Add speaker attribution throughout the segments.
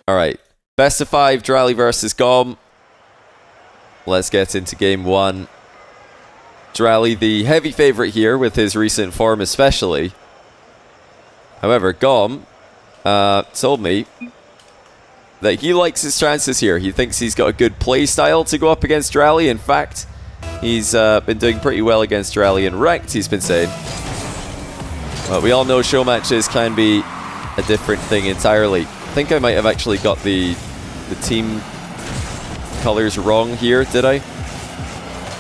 Speaker 1: Alright, best of 5, Drali versus Gomb. Let's get into game 1. Drali, the heavy favourite here with his recent form especially. However, Gomb told me that he likes his chances here. He thinks he's got a good play style to go up against Drali. In fact, he's been doing pretty well against Drali in ranked, he's been saying. But we all know show matches can be a different thing entirely. I think I might have actually got the team colors wrong here, did I?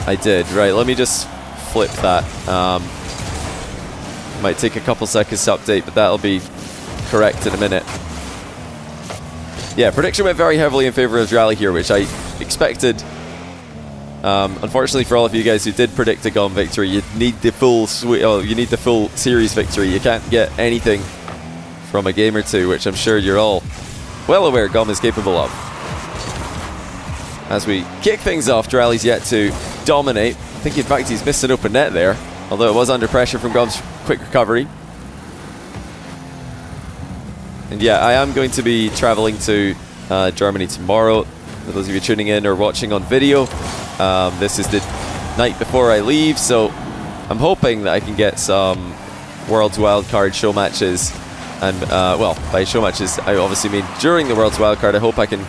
Speaker 1: I did. Right, let me just flip that. Might take a couple seconds to update, but that'll be correct in a minute. Yeah, prediction went very heavily in favor of Drali here, which I expected. Unfortunately for all of you guys who did predict a Gomb victory, you need the full series victory. You can't get anything from a game or two, which I'm sure you're all well aware Gomb is capable of. As we kick things off, Drali's yet to dominate. I think in fact he's missed an open net there, although it was under pressure from Gomb's quick recovery. And yeah, I am going to be traveling to Germany tomorrow. For those of you tuning in or watching on video, this is the night before I leave, so I'm hoping that I can get some World's Wildcard show matches. And, well, by show matches, I obviously mean during the World's Wildcard. I hope I can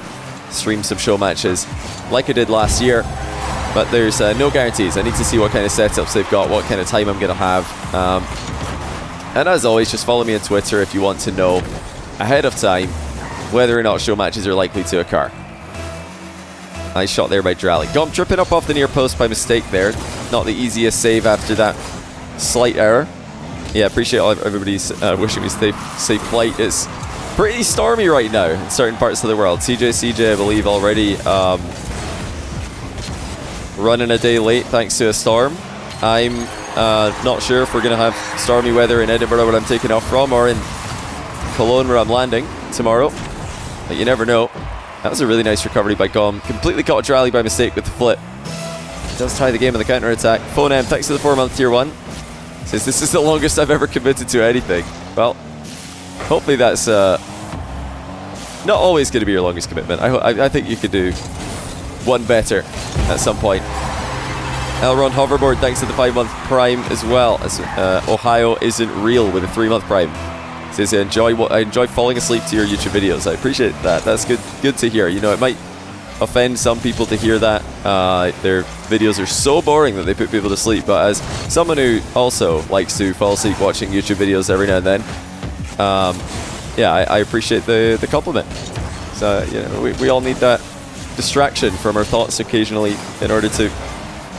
Speaker 1: stream some show matches like I did last year. But there's no guarantees. I need to see what kind of setups they've got, what kind of time I'm going to have. And as always, just follow me on Twitter if you want to know ahead of time whether or not show matches are likely to occur. Nice shot there by Drali. Gomb tripping up off the near post by mistake there. Not the easiest save after that slight error. Yeah, appreciate all everybody's wishing me safe flight. It's pretty stormy right now in certain parts of the world. CJ, I believe, already running a day late thanks to a storm. I'm not sure if we're going to have stormy weather in Edinburgh where I'm taking off from, or in Cologne where I'm landing tomorrow. But you never know. That was a really nice recovery by Gomb. Completely caught Drali by mistake with the flip. Does tie the game on the counter attack. Phone M, thanks to the 4-month tier 1. Says this is the longest I've ever committed to anything. Well, hopefully that's not always going to be your longest commitment. I think you could do one better at some point. Elron Hoverboard, thanks to the 5-month prime as well. As Ohio isn't real with a 3-month prime. Says I enjoy falling asleep to your YouTube videos. I appreciate that. That's good to hear. You know, it might offend some people to hear that their videos are so boring that they put people to sleep, but as someone who also likes to fall asleep watching YouTube videos every now and then, yeah, I appreciate the compliment. So, you know, we all need that distraction from our thoughts occasionally in order to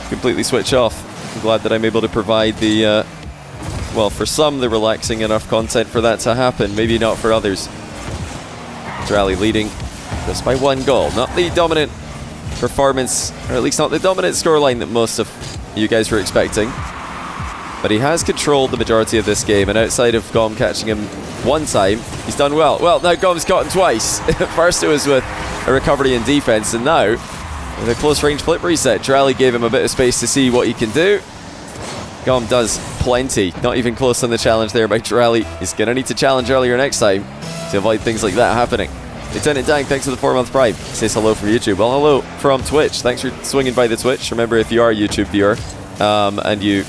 Speaker 1: completely switch off. I'm glad that I'm able to provide the well, for some, the relaxing enough content for that to happen. Maybe not for others. Drali leading just by 1 goal. Not the dominant performance, or at least not the dominant scoreline that most of you guys were expecting. But he has controlled the majority of this game, and outside of Gomb catching him one time, he's done well. Well, now Gomb's caught him twice. First it was with a recovery in defense, and now with a close range flip reset. Drali gave him a bit of space to see what he can do. Gomb does plenty. Not even close on the challenge there by Drali. He's going to need to challenge earlier next time to avoid things like that happening. Lieutenant Dang, thanks for the 4-month prime. Says hello from YouTube. Well, hello from Twitch. Thanks for swinging by the Twitch. Remember, if you are a YouTube viewer and you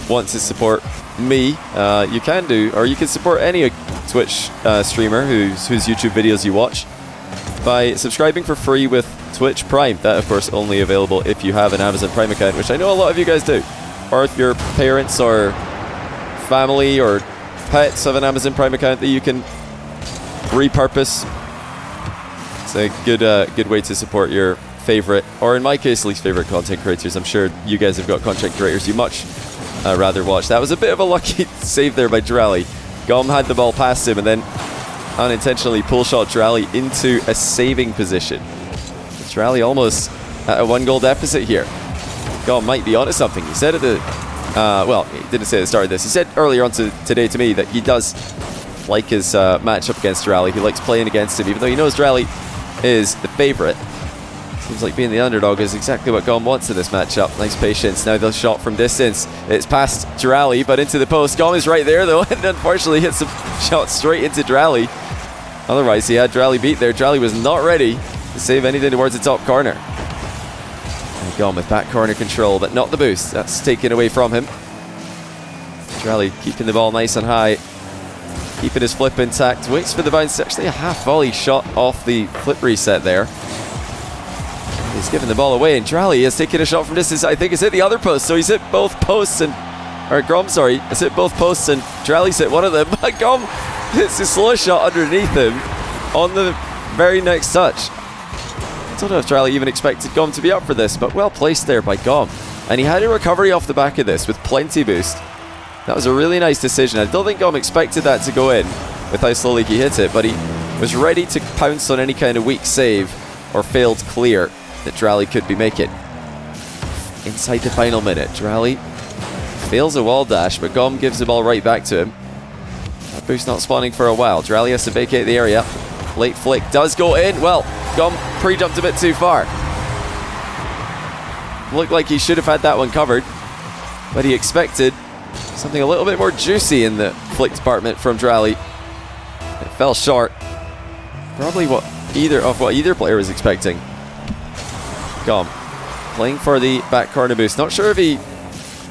Speaker 1: want to support me, you can do, or you can support any Twitch streamer whose YouTube videos you watch by subscribing for free with Twitch Prime. That, of course, only available if you have an Amazon Prime account, which I know a lot of you guys do. Or if your parents or family or pets have an Amazon Prime account that you can repurpose. It's a good way to support your favorite, or in my case, least favorite content creators. I'm sure you guys have got content creators you much rather watch. That was a bit of a lucky save there by Drali. Gomb had the ball past him and then unintentionally pull shot Drali into a saving position. Drali almost at a 1-goal deficit here. Gomb might be onto something. He said at the well, he didn't say at the start of this. He said earlier on today to me that he does like his matchup against Drali. He likes playing against him, even though he knows Drali is the favourite. Seems like being the underdog is exactly what Gomb wants in this matchup. Nice patience. Now the shot from distance. It's past Drali, but into the post. Gomb is right there, though, and unfortunately hits a shot straight into Drali. Otherwise, he had Drali beat there. Drali was not ready to save anything towards the top corner. And Gomb with back corner control, but not the boost. That's taken away from him. Drali keeping the ball nice and high. Keeping his flip intact. Waits for the bounce. Actually a half volley shot off the flip reset there. He's giving the ball away, and Drali has taken a shot from distance. I think it's hit the other post, so he's hit both posts, and Gomb, sorry, has hit both posts, and Drali's hit one of them. But Gomb hits a slow shot underneath him on the very next touch. I don't know if Drali even expected Gomb to be up for this, but well placed there by Gomb. And he had a recovery off the back of this with plenty boost. That was a really nice decision. I don't think Gomb expected that to go in with how slowly he hit it, but he was ready to pounce on any kind of weak save or failed clear that Drali could be making. Inside the final minute, Drali fails a wall dash, but Gomb gives the ball right back to him. That boost not spawning for a while. Drali has to vacate the area. Late flick does go in. Well, Gomb pre-jumped a bit too far. Looked like he should have had that one covered, but he expected something a little bit more juicy in the flick department from Drali. It fell short. Probably what either player was expecting. Gomb playing for the back corner boost. Not sure if he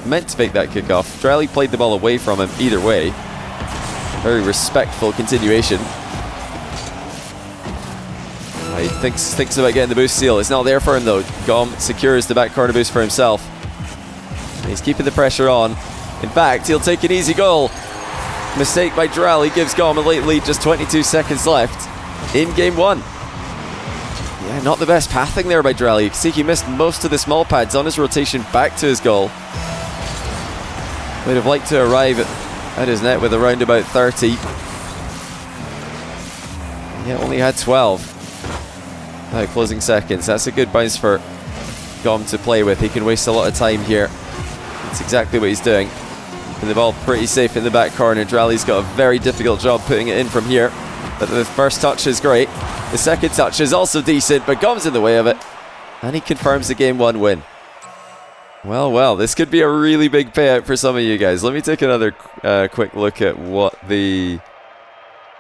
Speaker 1: meant to fake that kickoff. Drali played the ball away from him either way. Very respectful continuation. He thinks about getting the boost steal. It's not there for him though. Gomb secures the back corner boost for himself. He's keeping the pressure on. In fact, he'll take an easy goal. Mistake by Drali gives Gomb a late lead, just 22 seconds left in game one. Yeah, not the best pathing there by Drali. You can see he missed most of the small pads on his rotation back to his goal. Would have liked to arrive at his net with around about 30. Yeah, only had 12. Now closing seconds. That's a good bounce for Gomb to play with. He can waste a lot of time here. That's exactly what he's doing. Keeping the ball pretty safe in the back corner. Drali's got a very difficult job putting it in from here. But the first touch is great. The second touch is also decent, but Gomb's in the way of it. And he confirms the game one win. Well, this could be a really big payout for some of you guys. Let me take another quick look at what the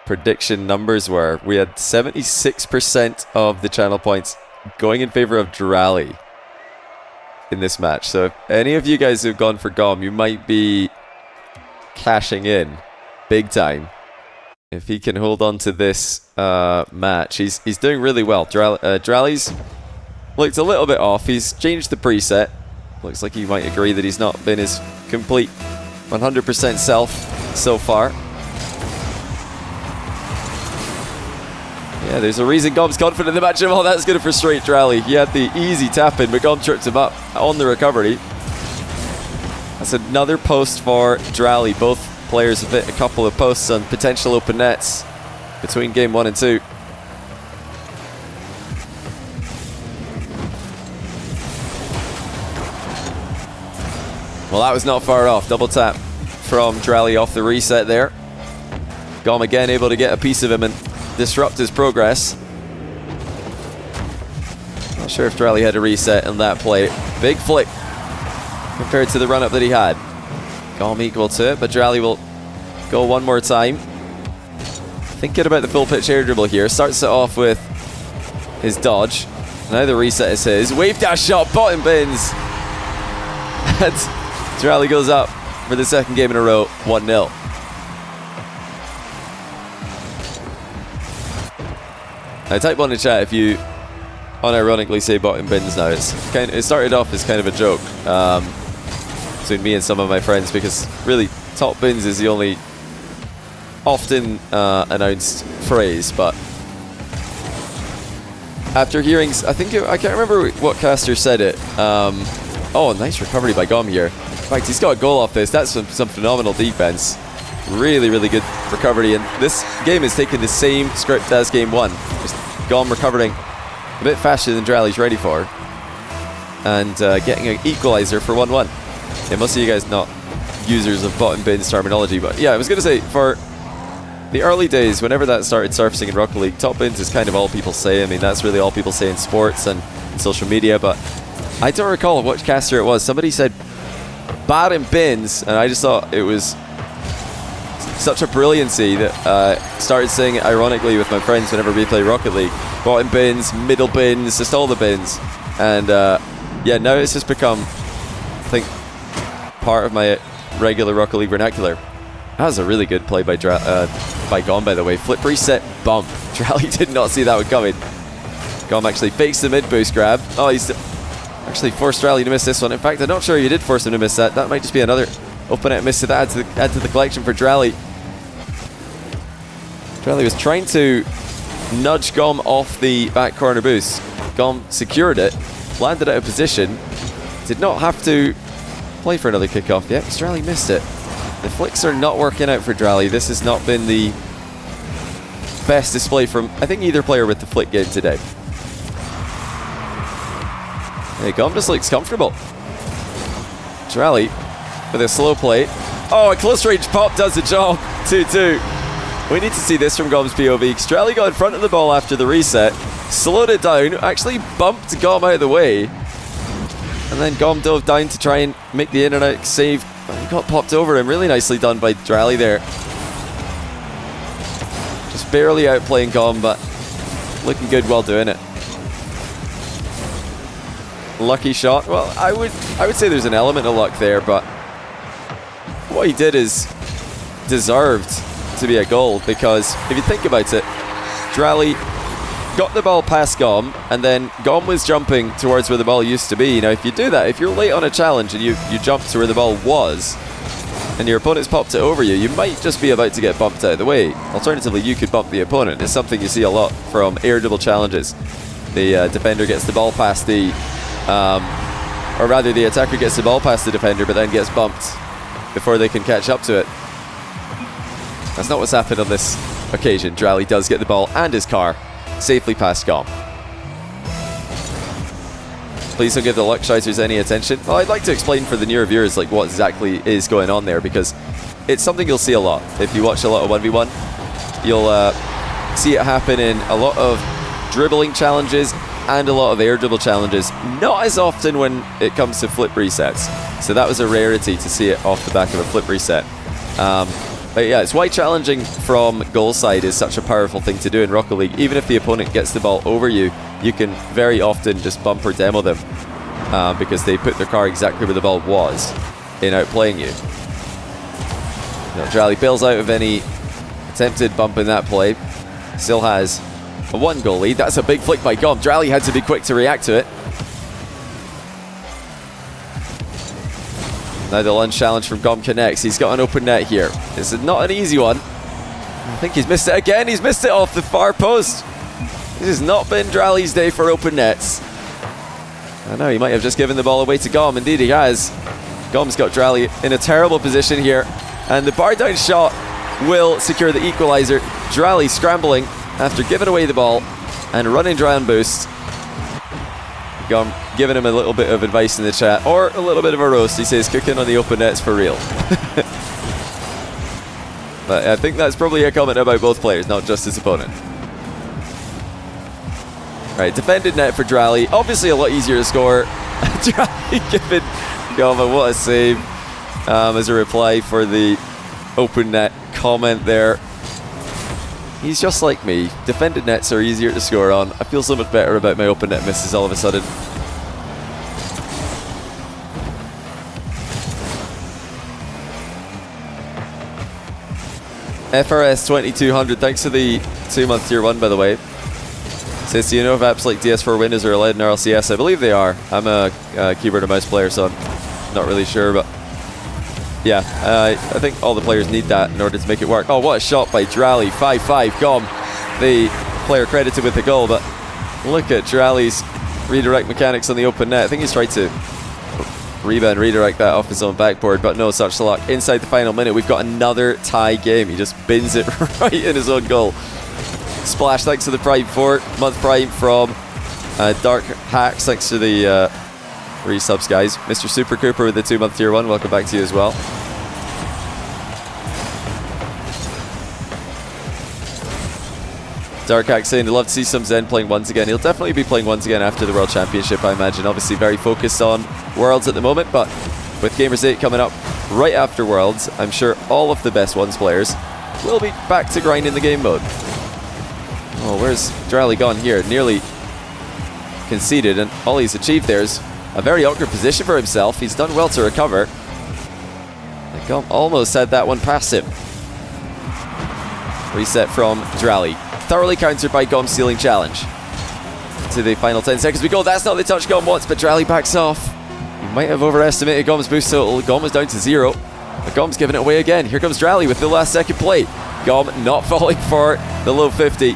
Speaker 1: prediction numbers were. We had 76% of the channel points going in favor of Drali in this match. So if any of you guys who've gone for Gomb, you might be cashing in big time. If he can hold on to this match, he's doing really well. Drali's looked a little bit off. He's changed the preset. Looks like you might agree that he's not been his complete 100% self so far. Yeah, there's a reason Gomb's confident in the match. Oh, that's going to frustrate Drali. He had the easy tap in, but Gomb tripped him up on the recovery. That's another post for Drali. Both players have hit a couple of posts on potential open nets between game 1 and 2. Well, that was not far off. Double tap from Drali off the reset there. Gomb again able to get a piece of him and disrupt his progress. Not sure if Drali had a reset in that play. Big flick compared to the run-up that he had. Gomb equal to it, but Drali will go one more time. Thinking about the full pitch air dribble here. Starts it off with his dodge. Now the reset is his. Wave dash shot, bottom bins. And Drali goes up for the second game in a row, 1-0. Now type 1 in the chat if you unironically say bottom bins now. It started off as kind of a joke between me and some of my friends, because really top bins is the only often announced phrase. But after hearing, I can't remember what caster said it. Oh, nice recovery by Gomb here. In fact, he's got a goal off this. That's some phenomenal defense. Really, really good recovery. And this game is taking the same script as game 1. Just Gomb recovering a bit faster than Drali's ready for. And getting an equalizer for 1-1. Yeah, most of you guys not users of bottom bins terminology. But yeah, I was going to say, for the early days, whenever that started surfacing in Rocket League, top bins is kind of all people say. I mean, that's really all people say in sports and social media. But I don't recall which caster it was. Somebody said bottom bins, and I just thought it was such a brilliancy that started saying it ironically with my friends whenever we play Rocket League. Bottom bins, middle bins, just all the bins. And yeah, now it's just become, I think, part of my regular Rocket League vernacular. That was a really good play by Gomb, by the way. Flip reset, bump. Drali did not see that one coming. Gomb actually fakes the mid boost grab. Oh, he's actually forced Drali to miss this one. In fact, I'm not sure you did force him to miss that. That might just be another open net miss to add to the collection for Drali. Drali was trying to nudge Gomb off the back corner boost. Gomb secured it, landed out of position, did not have to play for another kickoff yet. Drali missed it. The flicks are not working out for Drali. This has not been the best display from, I think, either player with the flick game today. Hey, Gomb just looks comfortable. Drali with a slow play. Oh, a close range pop does the job. 2-2. We need to see this from Gomb's POV, because Drali got in front of the ball after the reset, slowed it down, actually bumped Gomb out of the way, and then Gomb dove down to try and make the in and out save. He got popped over him. Really nicely done by Drali there. Just barely outplaying Gomb, but looking good while doing it. Lucky shot. Well, I would say there's an element of luck there, but what he did is deserved to be a goal, because if you think about it, Drali got the ball past Gomb, and then Gomb was jumping towards where the ball used to be. Now, if you do that, if you're late on a challenge and you jump to where the ball was, and your opponent's popped it over you, you might just be about to get bumped out of the way. Alternatively, you could bump the opponent. It's something you see a lot from air dribble challenges. The defender gets the ball past the, or rather the attacker gets the ball past the defender, but then gets bumped before they can catch up to it. That's not what's happened on this occasion. Drali does get the ball and his car safely past Gomb. Please don't give the luck shouters any attention. Well, I'd like to explain for the newer viewers like what exactly is going on there, because it's something you'll see a lot. If you watch a lot of 1v1, you'll see it happen in a lot of dribbling challenges and a lot of air dribble challenges. Not as often when it comes to flip resets. So that was a rarity to see it off the back of a flip reset. But yeah, it's why challenging from goal side is such a powerful thing to do in Rocket League. Even if the opponent gets the ball over you, you can very often just bump or demo them because they put their car exactly where the ball was in outplaying you. Drali bails out of any attempted bump in that play. Still has a 1-goal lead. That's a big flick by Gomb. Drali had to be quick to react to it. Now the lunge challenge from Gomb connects. He's got an open net here. This is not an easy one. I think he's missed it again. He's missed it off the far post. This has not been Drali's day for open nets. I know, he might have just given the ball away to Gomb. Indeed, he has. Gomb's got Drali in a terrible position here. And the bar down shot will secure the equalizer. Drali scrambling after giving away the ball and running dry on boost. Gomb giving him a little bit of advice in the chat, or a little bit of a roast. He says cooking on the open nets for real. But I think that's probably a comment about both players, not just his opponent. Right, defended net for Drali. Obviously a lot easier to score. Drali giving Gomb what a save as a reply for the open net comment there. He's just like me. Defended nets are easier to score on. I feel so much better about my open net misses all of a sudden. FRS 2200, thanks for the 2-month tier 1, by the way. Says, do you know if apps like DS4 Windows are allowed in RLCS? I believe they are. I'm a keyboard and mouse player, so I'm not really sure, but yeah, I think all the players need that in order to make it work. Oh, what a shot by Drali. 5-5, Gomb, the player credited with the goal, but look at Drali's redirect mechanics on the open net. I think he's tried to rebound, redirect that off his own backboard, but no such luck. Inside the final minute, we've got another tie game. He just bins it right in his own goal. Splash, thanks to the Prime 4-month Prime from Dark Hacks, thanks to the resubs, guys. Mr. Super Cooper with the 2-month tier 1, welcome back to you as well. Dark Hack saying he'd love to see some Zen playing ones again. He'll definitely be playing ones again after the World Championship, I imagine. Obviously very focused on Worlds at the moment, but with Gamers 8 coming up right after Worlds, I'm sure all of the best ones players will be back to grinding the game mode. Oh, where's Drali gone here? Nearly conceded, and all he's achieved there is a very awkward position for himself. He's done well to recover. And Gomb almost had that one past him. Reset from Drali. Thoroughly countered by Gomb stealing challenge. To the final 10 seconds we go. That's not the touch Gomb wants, but Drali backs off. He might have overestimated Gomb's boost total. Gomb was down to 0. But Gomb's giving it away again. Here comes Drali with the last second play. Gomb not falling for the low 50.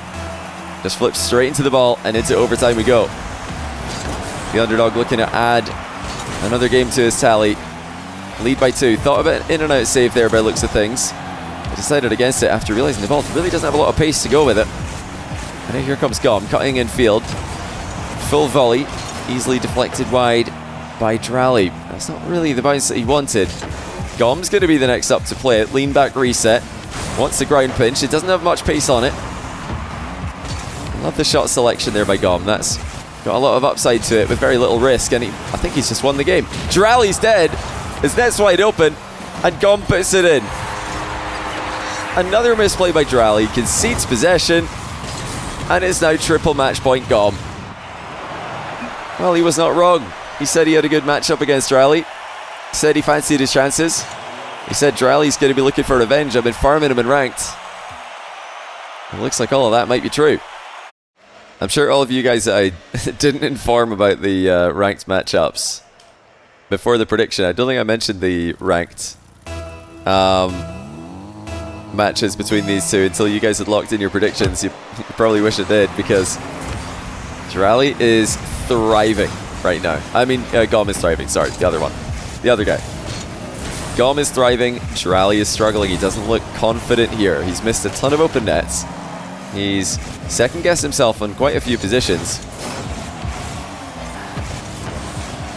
Speaker 1: Just flips straight into the ball, and into overtime we go. The underdog looking to add another game to his tally. Lead by 2. Thought about an in and out save there by the looks of things. I decided against it after realizing the ball really doesn't have a lot of pace to go with it. And now here comes Gomb, cutting in field. Full volley, easily deflected wide by Drali. That's not really the bounce that he wanted. Gomb's going to be the next up to play it. Lean back reset. Wants the ground pinch. It doesn't have much pace on it. Love the shot selection there by Gomb. That's got a lot of upside to it with very little risk, and I think he's just won the game. Drali's dead. His net's wide open, and Gomb puts it in. Another misplay by Drali, concedes possession, and it's now triple match point Gomb. Well, he was not wrong. He said he had a good matchup against Drali. He said he fancied his chances. He said Drali's going to be looking for revenge. I've been farming him in ranked. It looks like all of that might be true. I'm sure all of you guys that I didn't inform about the ranked matchups before the prediction. I don't think I mentioned the ranked matches between these two until you guys had locked in your predictions. You probably wish it did, because Drali is thriving right now. I mean, Gomb is thriving. Sorry, the other one. The other guy. Gomb is thriving. Drali is struggling. He doesn't look confident here. He's missed a ton of open nets. He's second-guessed himself on quite a few positions.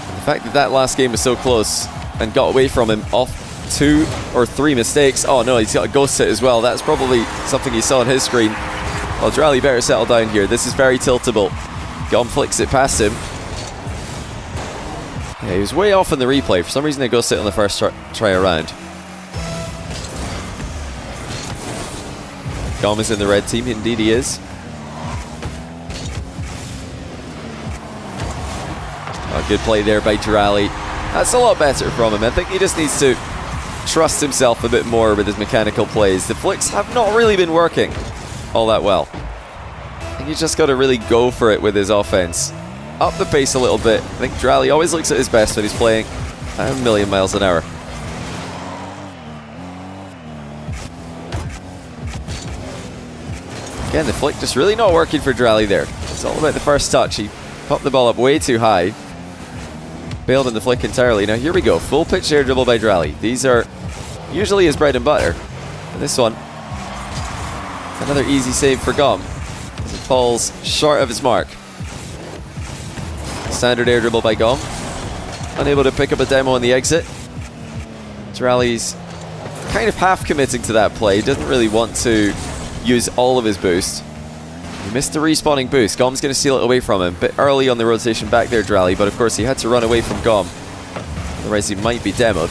Speaker 1: And the fact that that last game was so close and got away from him off 2 or 3 mistakes. Oh no, he's got a ghost hit as well. That's probably something he saw on his screen. Well, Drali better settle down here. This is very tiltable. Gomb flicks it past him. Yeah, he was way off in the replay. For some reason, they ghost hit on the first try around. Gomb is in the red team. Indeed he is. Oh, good play there by Drali. That's a lot better from him. I think he just needs to trust himself a bit more with his mechanical plays. The flicks have not really been working all that well. I think he's just got to really go for it with his offense. Up the pace a little bit. I think Drali always looks at his best when he's playing a million miles an hour. Again, the flick just really not working for Drali there. It's all about the first touch. He popped the ball up way too high. Bailed on the flick entirely. Now here we go. Full pitch air dribble by Drali. These are usually his bread and butter. And this one, another easy save for Gomb, as it falls short of its mark. Standard air dribble by Gomb. Unable to pick up a demo on the exit. Drali's kind of half committing to that play. Doesn't really want to use all of his boost. He missed the respawning boost. Gomb's going to steal it away from him. Bit early on the rotation back there, Drali, but of course he had to run away from Gomb. Otherwise he might be demoed.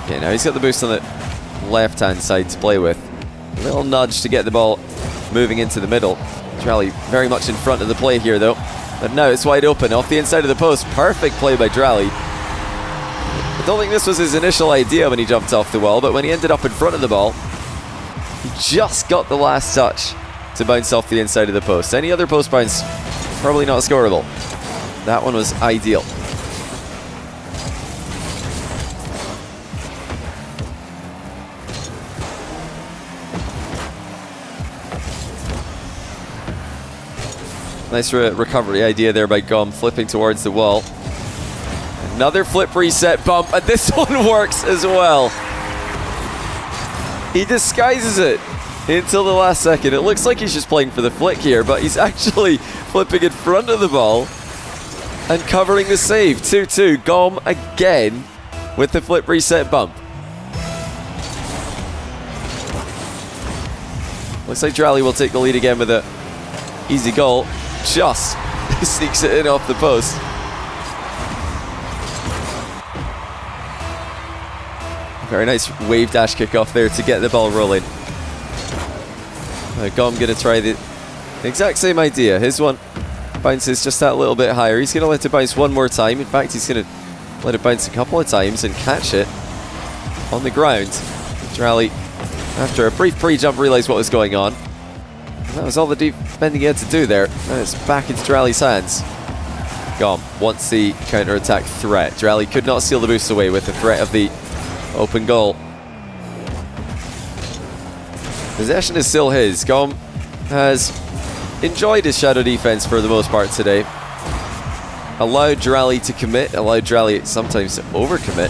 Speaker 1: Okay, now he's got the boost on the left-hand side to play with. A little nudge to get the ball moving into the middle. Drali very much in front of the play here, though. But now it's wide open off the inside of the post. Perfect play by Drali. I don't think this was his initial idea when he jumped off the wall, but when he ended up in front of the ball, he just got the last touch to bounce off the inside of the post. Any other post bounce, probably not scoreable. That one was ideal. Nice recovery idea there by Gomb, flipping towards the wall. Another flip reset bump, and this one works as well. He disguises it until the last second. It looks like he's just playing for the flick here, but he's actually flipping in front of the ball and covering the save. 2-2. Gomb again with the flip reset bump. Looks like Drali will take the lead again with a easy goal. Just sneaks it in off the post. Very nice wave dash kickoff there to get the ball rolling. Gomb going to try the exact same idea. His one bounces just that little bit higher. He's going to let it bounce one more time. In fact, he's going to let it bounce a couple of times and catch it on the ground. Drali, after a brief pre-jump, realised what was going on. And that was all the defending he had to do there. And it's back into Drali's hands. Gomb wants the counter-attack threat. Drali could not seal the boost away with the threat of the open goal. Possession is still his. Gomb has enjoyed his shadow defense for the most part today. Allowed Drali to commit, allowed Drali sometimes to overcommit.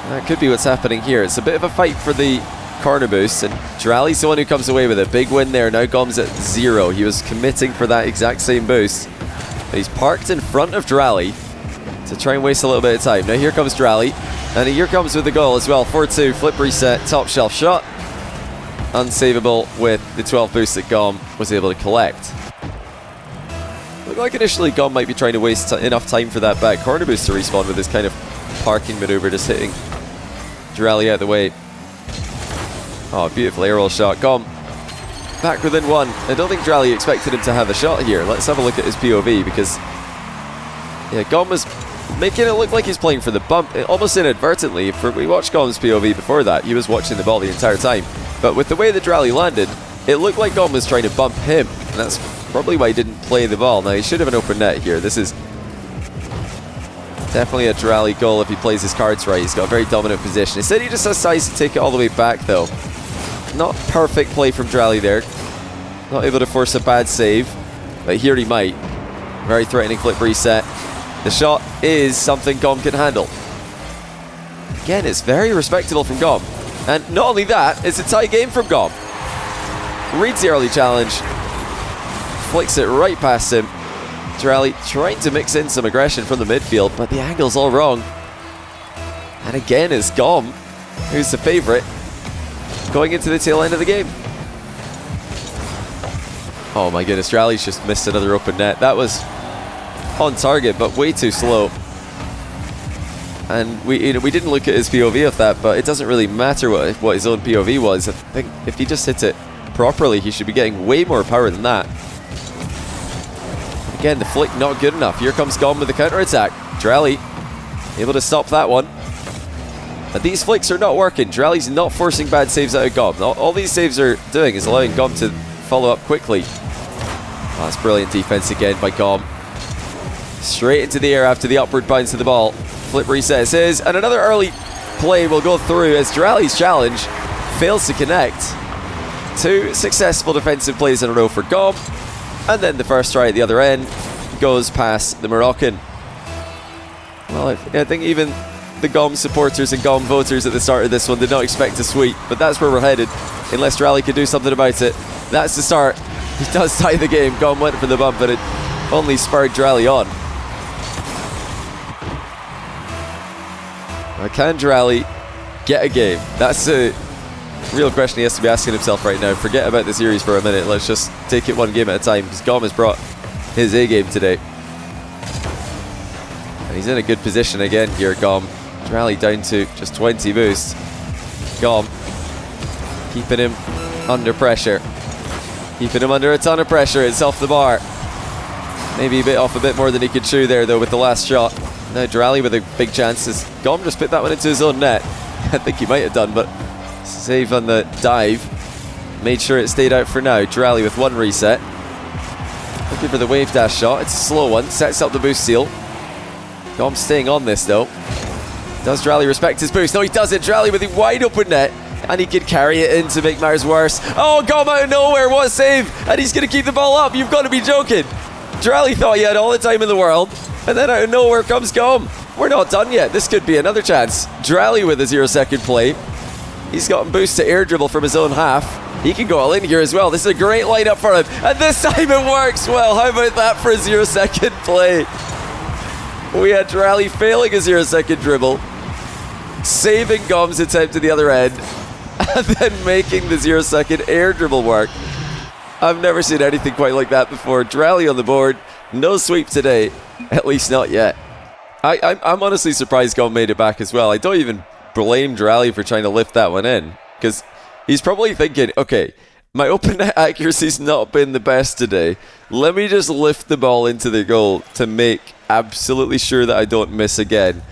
Speaker 1: That could be what's happening here. It's a bit of a fight for the corner boost, and Drali's the one who comes away with it. Big win there. Now Gomb's at 0. He was committing for that exact same boost. He's parked in front of Drali to try and waste a little bit of time. Now here comes Drali, and here comes with the goal as well. 4-2, flip reset, top shelf shot. Unsavable with the 12 boost that Gomb was able to collect. Looked like initially Gomb might be trying to waste enough time for that back corner boost to respawn with this kind of parking maneuver, just hitting Drali out of the way. Oh, beautiful aerial shot. Gomb back within 1. I don't think Drali expected him to have a shot here. Let's have a look at his POV, because yeah, Gomb was making it look like he's playing for the bump, almost inadvertently. We watched Gomb's POV before that. He was watching the ball the entire time. But with the way that Drali landed, it looked like Gomb was trying to bump him. And that's probably why he didn't play the ball. Now, he should have an open net here. This is definitely a Drali goal if he plays his cards right. He's got a very dominant position. Instead, he just has size to take it all the way back, though. Not perfect play from Drali there. Not able to force a bad save. But here he might. Very threatening flip reset. The shot is something Gomb can handle. Again, it's very respectable from Gomb. And not only that, it's a tight game from Gomb. Reads the early challenge. Flicks it right past him. Drali trying to mix in some aggression from the midfield, but the angle's all wrong. And again, it's Gomb who's the favourite going into the tail end of the game. Oh my goodness, Drali's just missed another open net. That was on target, but way too slow. And we didn't look at his POV of that, but it doesn't really matter what his own POV was. I think if he just hits it properly, he should be getting way more power than that. Again, the flick not good enough. Here comes Gomb with the counter-attack. Drali able to stop that one. But these flicks are not working. Drali's not forcing bad saves out of Gomb. All these saves are doing is allowing Gomb to follow up quickly. Oh, that's brilliant defense again by Gomb. Straight into the air after the upward bounce of the ball. Flip reset is his, and another early play will go through as Drali's challenge fails to connect. 2 successful defensive plays in a row for Gomb, and then the first try at the other end goes past the Moroccan. Well, I think even the Gomb supporters and Gomb voters at the start of this one did not expect a sweep, but that's where we're headed, unless Drali can do something about it. That's the start. He does tie the game. Gomb went for the bump, but it only spurred Drali on. Can Drali get a game? That's a real question he has to be asking himself right now. Forget about the series for a minute. Let's just take it one game at a time, because Gomb has brought his A game today. And he's in a good position again here, Gomb. Drali down to just 20 boosts. Gomb keeping him under pressure. Keeping him under a ton of pressure. It's off the bar. Maybe a bit off a bit more than he could chew there, though, with the last shot. Now Drali with a big chance. Gomb just put that one into his own net. I think he might have done, but save on the dive. Made sure it stayed out for now. Drali with 1 reset. Looking for the wave dash shot. It's a slow one. Sets up the boost seal. Gomb staying on this, though. Does Drali respect his boost? No, he doesn't. Drali with a wide open net. And he could carry it in to make matters worse. Oh, Gomb out of nowhere. What a save. And he's going to keep the ball up. You've got to be joking. Drali thought he had all the time in the world. And then out of nowhere comes Gomb. We're not done yet. This could be another chance. Drali with a 0-second play. He's gotten boost to air dribble from his own half. He can go all in here as well. This is a great lineup for him. And this time it works well. How about that for a 0-second play? We had Drali failing a 0-second dribble, saving Gomb's attempt at the other end, and then making the 0-second air dribble work. I've never seen anything quite like that before. Drali on the board. No sweep today. At least not yet. I'm honestly surprised Gomb made it back as well. I don't even blame Drali for trying to lift that one in, because he's probably thinking, okay, my open net accuracy's not been the best today. Let me just lift the ball into the goal to make absolutely sure that I don't miss again.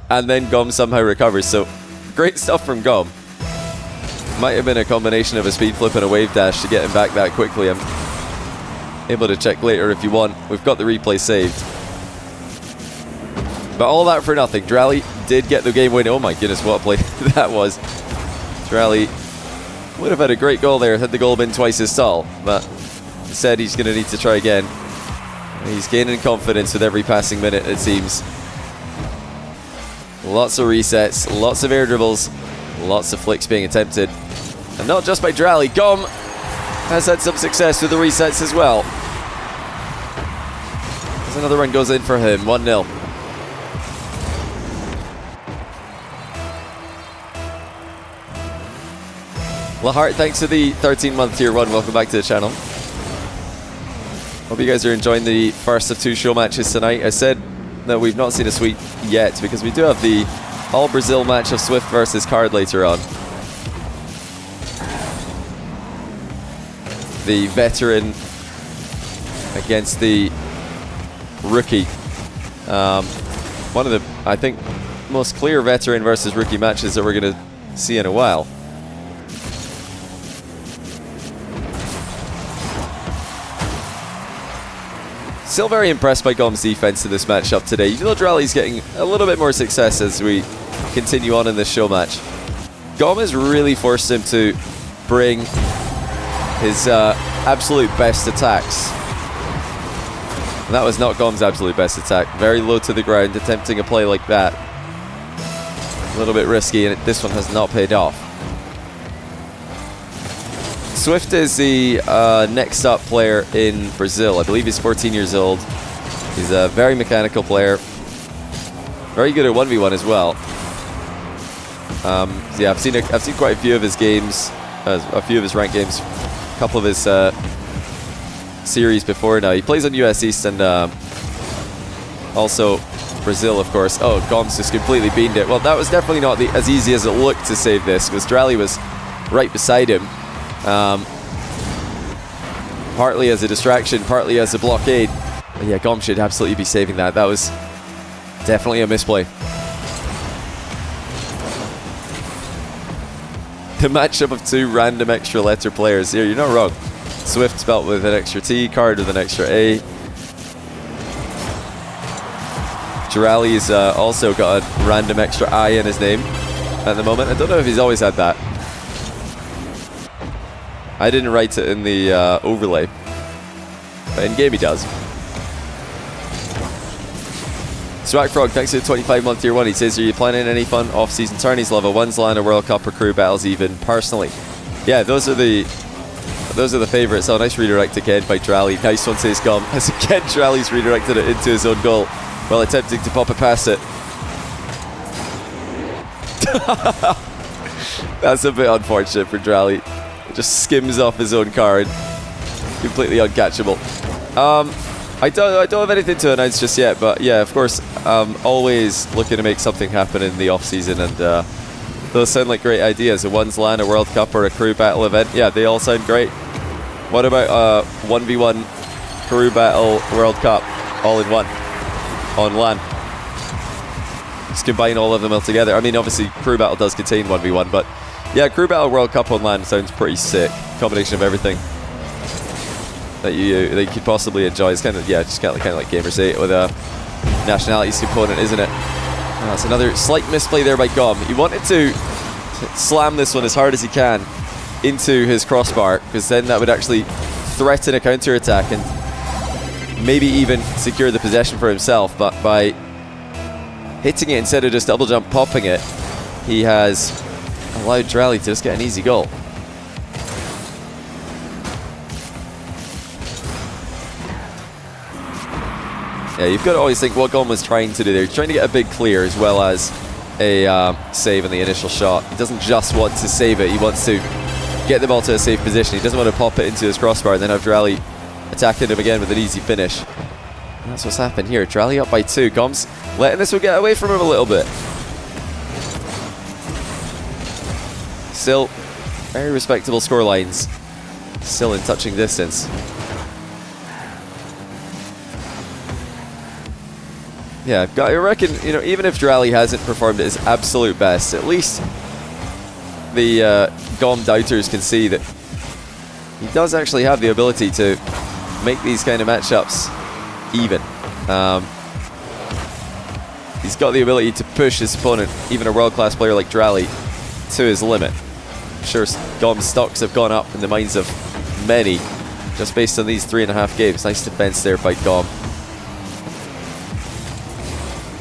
Speaker 1: And then Gomb somehow recovers. So great stuff from Gomb. Might have been a combination of a speed flip and a wave dash to get him back that quickly. I'm able to check later if you want. We've got the replay saved. But all that for nothing. Drali did get the game win. Oh my goodness, what a play that was. Drali would have had a great goal there had the goal been twice as tall, but said he's going to need to try again. He's gaining confidence with every passing minute, it seems. Lots of resets, lots of air dribbles, lots of flicks being attempted. And not just by Drali. Gomb has had some success with the resets as well. As another run goes in for him, 1-0. Lahart, thanks for the 13-month tier 1. Welcome back to the channel. Hope you guys are enjoying the first of 2 show matches tonight. I said that we've not seen a sweep yet because we do have the All-Brazil match of Swift versus Card later on. The veteran against the rookie. One of the, I think, most clear veteran versus rookie matches that we're going to see in a while. Still very impressed by Gomb's defense in this matchup today, even though Drali's getting a little bit more success as we continue on in this show match. Gomb has really forced him to bring his absolute best attacks. And that was not Gomb's absolute best attack. Very low to the ground, attempting a play like that. A little bit risky, and this one has not paid off. Swift is the next up player in Brazil. I believe he's 14 years old. He's a very mechanical player. Very good at 1v1 as well. So yeah, I've seen quite a few of his games, a few of his ranked games, a couple of his series before now. He plays on US East and also Brazil, of course. Oh, Gomb's just completely beamed it. Well, that was definitely not as easy as it looked to save this, because Drali was right beside him. Partly as a distraction, partly as a blockade. But yeah, Gomb should absolutely be saving that. That was definitely a misplay. The matchup of 2 random extra letter players here. You're not wrong. Swift spelt with an extra T, Card with an extra A. Drali's also got a random extra I in his name at the moment. I don't know if he's always had that. I didn't write it in the overlay, but in game he does. Swag Frog, thanks for the 25-month tier 1. He says, are you planning any fun off-season tourneys? Love a ones LAN, a World Cup, or crew battles even personally? Yeah, those are the favorites. Oh, nice redirect again by Drali. Nice one, says Gomb. As again, Drali's redirected it into his own goal while attempting to pop it past it. That's a bit unfortunate for Drali. Just skims off his own card. Completely uncatchable. I don't have anything to announce just yet, but yeah, of course, always looking to make something happen in the off-season, and those sound like great ideas. A ones LAN, a World Cup, or a crew battle event. Yeah, they all sound great. What about 1v1 crew battle World Cup all in one on LAN? Just combine all of them all together. I mean, obviously, crew battle does contain 1v1, but yeah, crew battle World Cup on LAN sounds pretty sick. Combination of everything that you could possibly enjoy. It's kind of, yeah, just kind of like Gamers 8 with a nationalities component, isn't it? That's another slight misplay there by Gomb. He wanted to slam this one as hard as he can into his crossbar, because then that would actually threaten a counter attack and maybe even secure the possession for himself. But by hitting it instead of just double jump popping it, he has allowed Drali to just get an easy goal. Yeah, you've got to always think what Gomb was trying to do there. He's trying to get a big clear as well as a save in the initial shot. He doesn't just want to save it, he wants to get the ball to a safe position. He doesn't want to pop it into his crossbar and then have Drali attacking him again with an easy finish. That's what's happened here. Drali up by 2. Gomb's letting this one get away from him a little bit. Still, very respectable score lines. Still in touching distance. Yeah, I reckon, you know, even if Drali hasn't performed at his absolute best, at least the Gomb doubters can see that he does actually have the ability to make these kind of matchups even. He's got the ability to push his opponent, even a world-class player like Drali, to his limit. I'm sure Gomb's stocks have gone up in the minds of many just based on these 3.5 games. Nice defense there by Gomb.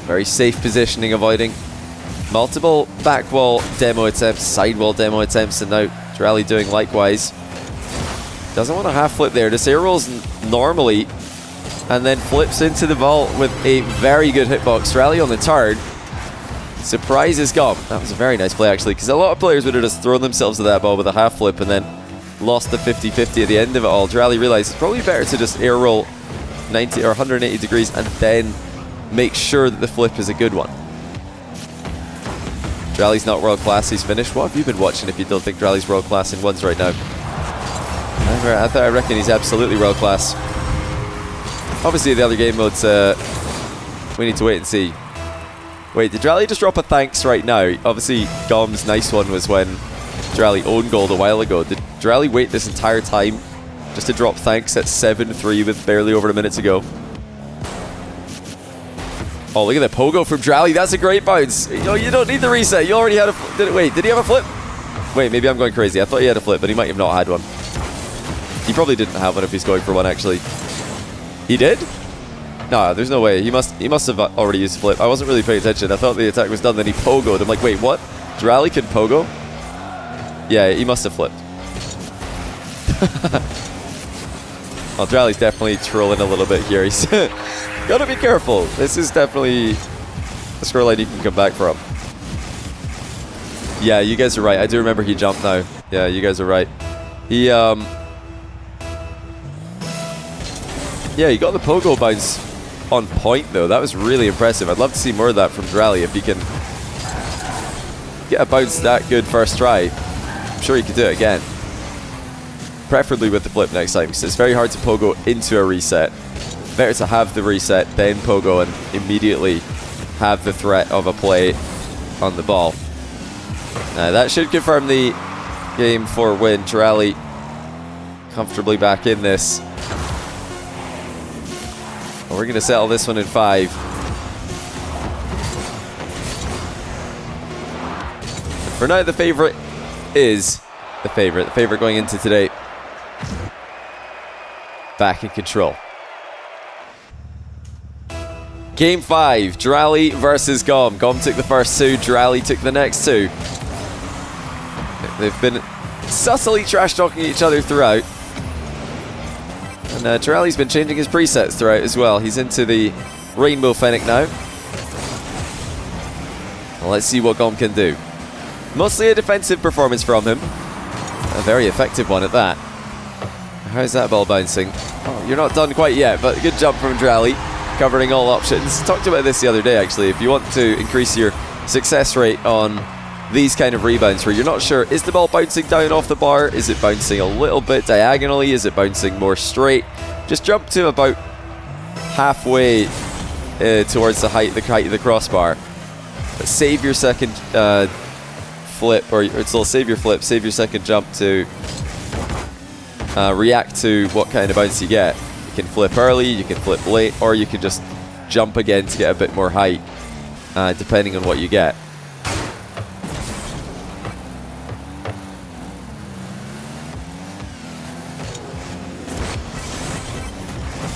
Speaker 1: Very safe positioning, avoiding multiple back wall demo attempts, side wall demo attempts, and now Drali doing likewise. Doesn't want a half flip there. Just air rolls normally and then flips into the ball with a very good hitbox. Drali on the turn surprises Gomb. That was a very nice play actually, because a lot of players would have just thrown themselves to that ball with a half flip and then lost the 50-50 at the end of it all. Drali realized it's probably better to just air roll 90 or 180 degrees and then make sure that the flip is a good one. Drali's not world class, he's finished. What have you been watching if you don't think Drali's world class in ones right now? I reckon he's absolutely world class. Obviously the other game modes, we need to wait and see. Wait, did Drali just drop a thanks right now? Obviously Gomb's nice one was when Drali owned gold a while ago. Did Drali wait this entire time just to drop thanks at 7-3 with barely over a minute to go? Oh, look at the pogo from Drali. That's a great bounce. You know, you don't need the reset. You already had a... Wait, did he have a flip? Wait, maybe I'm going crazy. I thought he had a flip, but he might have not had one. He probably didn't have one if he's going for one, actually. He did? No, there's no way. He must have already used a flip. I wasn't really paying attention. I thought the attack was done, then he pogoed. I'm like, wait, what? Drali can pogo? Yeah, he must have flipped. Well, Drali's definitely trolling a little bit here. He's gotta be careful. This is definitely a scoreline you can come back from. Yeah, you guys are right. I do remember he jumped now. Yeah, you guys are right. He, yeah, he got the pogo bounce on point, though. That was really impressive. I'd love to see more of that from Drali if he can get a bounce that good first try. I'm sure he could do it again. Preferably with the flip next time, because it's very hard to pogo into a reset. Better to have the reset, then pogo, and immediately have the threat of a play on the ball. That should confirm the game 4 win. Drali comfortably back in this. We're going to settle this one in 5. For now, the favorite is the favorite. The favorite going into today. Back in control. Game 5, Drali versus Gomb. Gomb took the first 2, Drali took the next 2. They've been subtly trash-talking each other throughout. And Drali's been changing his presets throughout as well. He's into the Rainbow Fennec now. Well, let's see what Gomb can do. Mostly a defensive performance from him. A very effective one at that. How's that ball bouncing? Oh, you're not done quite yet, but good jump from Drali. Covering all options. Talked about this the other day, actually. If you want to increase your success rate on these kind of rebounds where you're not sure, is the ball bouncing down off the bar? Is it bouncing a little bit diagonally? Is it bouncing more straight? Just jump to about halfway towards the height of the crossbar. But save your second flip, or still save your flip, save your second jump to react to what kind of bounce you get. You can flip early, you can flip late, or you can just jump again to get a bit more height, depending on what you get.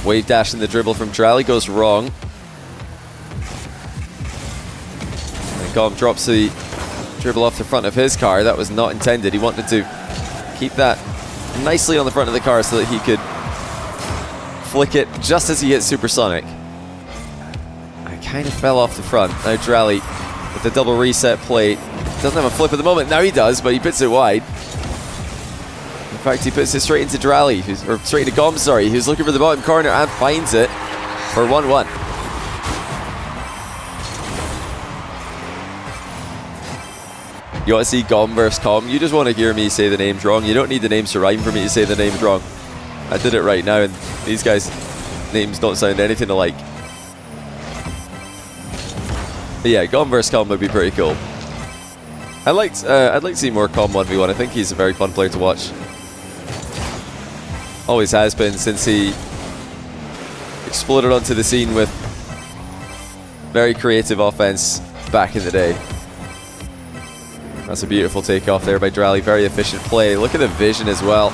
Speaker 1: Wave dash in the dribble from Drali goes wrong. And Gomb drops the dribble off the front of his car. That was not intended. He wanted to keep that nicely on the front of the car so that he could flick it just as he hit supersonic. I kind of fell off the front. Now Drali with the double reset plate. Doesn't have a flip at the moment. Now he does, but he puts it wide. In fact, he puts it straight into Drali, or straight into Gomb, sorry, who's looking for the bottom corner and finds it. for 1-1. You want to see Gomb versus Com? You just want to hear me say the names wrong. You don't need the names to rhyme for me to say the names wrong. I did it right now, and these guys' names don't sound anything alike. But yeah, Gomb versus Com would be pretty cool. I'd like to see more Com 1v1. I think he's a very fun player to watch. Always has been since he exploded onto the scene with very creative offense back in the day. That's a beautiful takeoff there by Drali. Very efficient play. Look at the vision as well.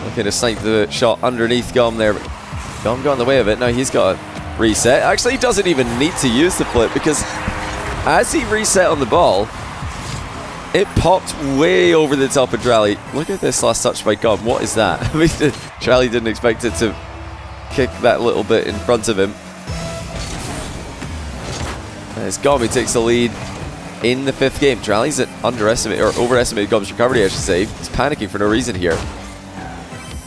Speaker 1: Looking to snipe the shot underneath Gomb there, but Gomb got in the way of it. Now he's got a reset. Actually, he doesn't even need to use the flip because as he reset on the ball, it popped way over the top of Drali. Look at this last touch by Gomb. What is that? I mean, Drali didn't expect it to kick that little bit in front of him. As Gomb, he takes the lead in the 5th game. Drali's overestimated Gomb's recovery, I should say. He's panicking for no reason here.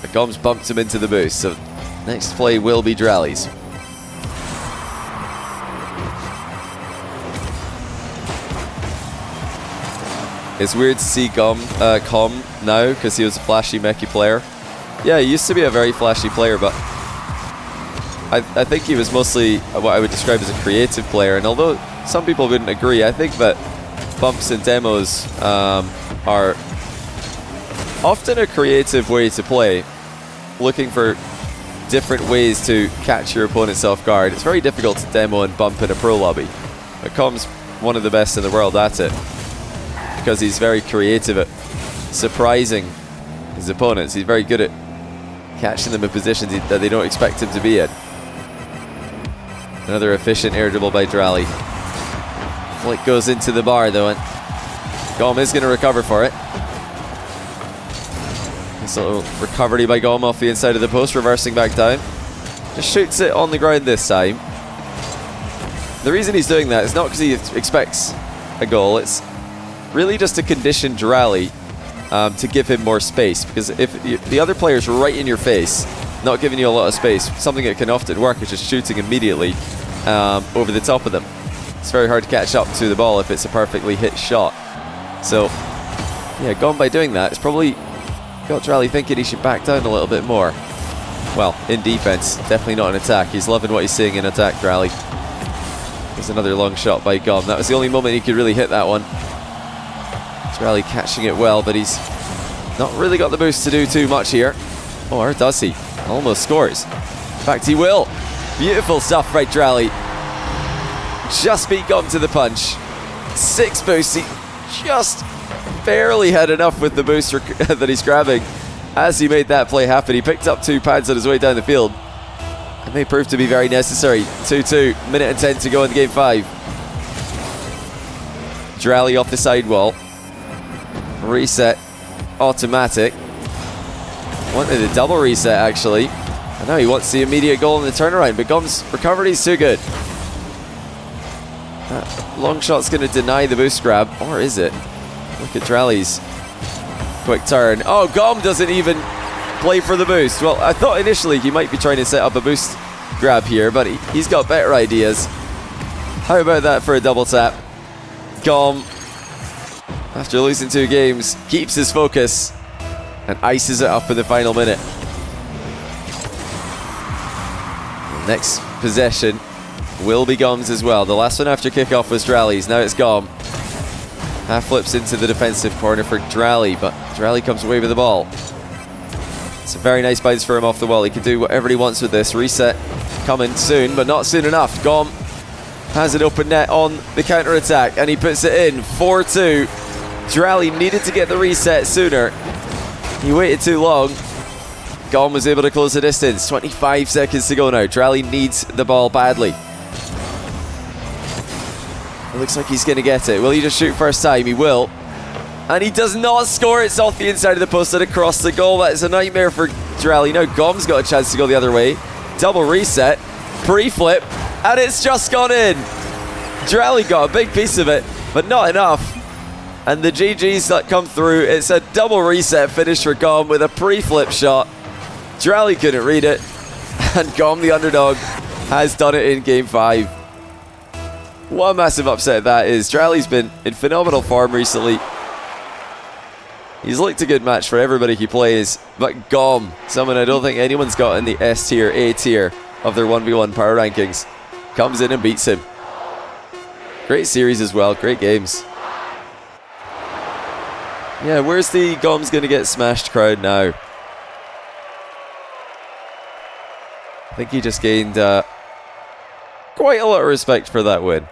Speaker 1: But Gomb's bumped him into the boost, so next play will be Drali's. It's weird to see Com now because he was a flashy mechy player. Yeah, he used to be a very flashy player, but I think he was mostly what I would describe as a creative player. And although some people wouldn't agree, I think that bumps and demos are often a creative way to play, looking for different ways to catch your opponent's off guard. It's very difficult to demo and bump in a pro lobby, but Com's one of the best in the world at it because he's very creative at surprising his opponents. He's very good at catching them in positions that they don't expect him to be in. Another efficient air dribble by Drali. Flick goes into the bar though, and Gomb is going to recover for it. Nice little recovery by Gomb off the inside of the post, reversing back down. Just shoots it on the ground this time. The reason he's doing that is not because he expects a goal, it's really just to condition Drali to give him more space, because if the other player's right in your face, not giving you a lot of space, something that can often work is just shooting immediately over the top of them. It's very hard to catch up to the ball if it's a perfectly hit shot. So yeah, Gomb by doing that, it's probably got Drali thinking he should back down a little bit more. Well, in defense, definitely not in attack. He's loving what he's seeing in attack, Drali. There's another long shot by Gomb. That was the only moment he could really hit that one. Drali catching it well, but he's not really got the boost to do too much here. Or does he? Almost scores. In fact, he will. Beautiful stuff by Drali. Just beat Gomb to the punch. 6 boosts. He just barely had enough with the booster that he's grabbing as he made that play happen. He picked up 2 pads on his way down the field, and they proved to be very necessary. 2-2, minute and 10 to go in game 5. Drali off the sidewall. Reset, automatic. Wanted a double reset actually. I know he wants the immediate goal in the turnaround, but Gomb's recovery is too good. That long shot's going to deny the boost grab, or is it? Look at Drali's quick turn. Oh, Gomb doesn't even play for the boost. Well, I thought initially he might be trying to set up a boost grab here, but he's got better ideas. How about that for a double tap? Gomb, after losing 2 games, keeps his focus and ices it up in the final minute. The next possession will be Gomb's as well. The last one after kickoff was Drali's. Now it's Gomb. Half flips into the defensive corner for Drali, but Drali comes away with the ball. It's a very nice bounce for him off the wall. He can do whatever he wants with this. Reset coming soon, but not soon enough. Gomb has an open net on the counter-attack, and he puts it in. 4-2. Drali needed to get the reset sooner. He waited too long. Gomb was able to close the distance. 25 seconds to go now. Drali needs the ball badly. It looks like he's going to get it. Will he just shoot first time? He will. And he does not score. It's off the inside of the post and across the goal. That is a nightmare for Drali. Now Gomb's got a chance to go the other way. Double reset. Pre-flip. And it's just gone in. Drali got a big piece of it, but not enough. And the GGs that come through, it's a double reset finish for Gomb with a pre-flip shot. Drali couldn't read it, and Gomb, the underdog, has done it in Game 5. What a massive upset that is. Drali's been in phenomenal form recently. He's looked a good match for everybody he plays, but Gomb, someone I don't think anyone's got in the S tier, A tier of their 1v1 power rankings, comes in and beats him. Great series as well, great games. Yeah, where's the Gomb's going to get smashed crowd now? I think he just gained quite a lot of respect for that win.